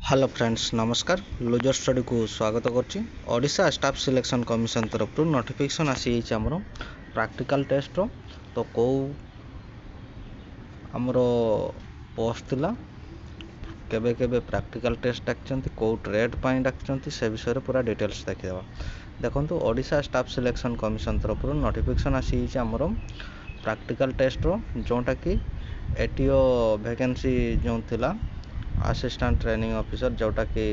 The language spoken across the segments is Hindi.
हेलो फ्रेंड्स नमस्कार लुजर स्टडी को स्वागत करछि। ओडिशा स्टाफ सिलेक्शन कमिशन तरफ नोटिफिकेशन आसी आमर प्रैक्टिकल टेस्ट तो कौ आमर पोस्ट थिला केबे केबे प्रैक्टिकल टेस्ट डाकचंती कौ ट्रेड पाई डाकचंती से विषय रे पूरा डिटेल्स देखिदेबा। देखंतु ओडिशा स्टाफ सिलेक्शन कमिशन तरफ नोटिफिकेशन आसी आमर प्रैक्टिकल टेस्ट जोटा कि एटीओ वैकेंसी जो थिला असिस्टेंट ट्रेनिंग ऑफिसर जोटा कि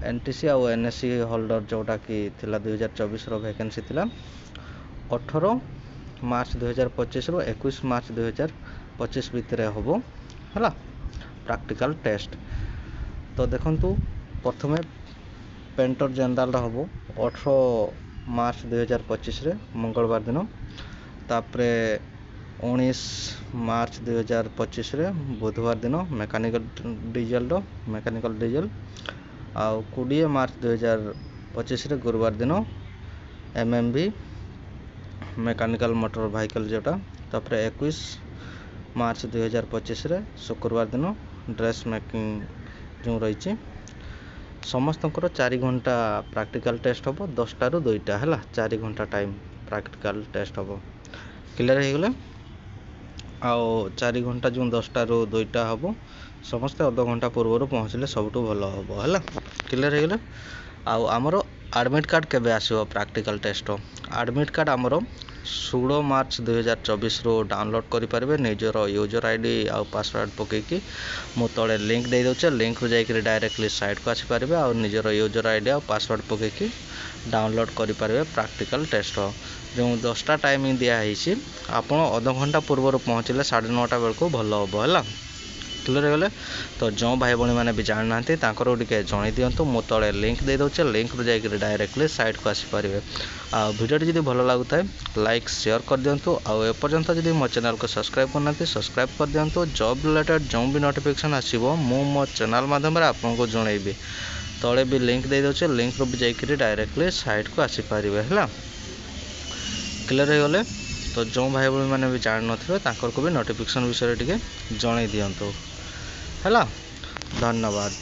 एनटीसी आउ एनएससी होल्डर जोटा कि थिला 2024 रो वैकेंसी थिला 18 मार्च 2025 रो 21 मार्च 2025 भितर होबो हला प्रैक्टिकल टेस्ट। तो देखंतु प्रथमे पेंटर जनरल होबो 18 मार्च 2025 रे मंगलवार दिन, तापरे 19 मार्च 2025 रे बुधवार दिन मेकानिकल डीजल आउ 20 मार्च 2025 रे गुरुवार दिन एमएमवी मेकानिकल मोटर व्हीकल जोटा, तापरे 21 मार्च 2025 रे शुक्रवार दिन ड्रेस मेकिंग जो रही समस्त 4 घंटा प्रैक्टिकल टेस्ट हम 10टा रू 2टा है 4 घंटा टाइम प्रैक्टिकल टेस्ट हम क्लियर हो गले। आउ 4 घंटा जो 10टा रू 2टा हम समस्ते अध घंटा पूर्व पहुँचले सब भल हम है क्लियर हो गले। आउ आमर एडमिट कार्ड केबे आसो प्रैक्टिकल टेस्ट एडमिट कार्ड आमर 16 मार्च 2024 रो डाउनलोड करें निजर यूजर आईडी आउ पासवर्ड पकईकि मु तले लिंक दे दौचे लिंक रू जाइए डायरेक्टली साइट को आसीपारे और निजर यूजर आईडी आउ पासवर्ड पकईकि डाउनलोड करें प्रैक्टिकल टेस्ट जो 10टा टाइमिंग दिखाई आप अध घंटा पूर्व पहुँचले 9:30 बेलू भल हम है क्लियर हो गले। तो जो भाई भाई मैंने भी जान ना टे जन दिंतु मु तले लिंक दे दौचे लिंक रू जाइए डायरेक्टली साइट को आसीपारे। आ वीडियो जब भल लगुता है लाइक शेयर कर दिंतु आउ एपर्यंत जब मो चैनल को सब्सक्राइब करना सब्सक्राइब कर दिंतु। जॉब रिलेटेड जो भी नोटिफिकेशन आसो मो चैनल माध्यम आपको जनइबी तले भी लिंक दे दौचे लिंक रू भी जाइए डायरेक्टली साइट को आसीपारे है क्लियर हो गले। तो जो भाई भाई मैंने भी जान नथिबे को भी नोटिफिकेशन विषय टे जन दिंतु है। धन्यवाद।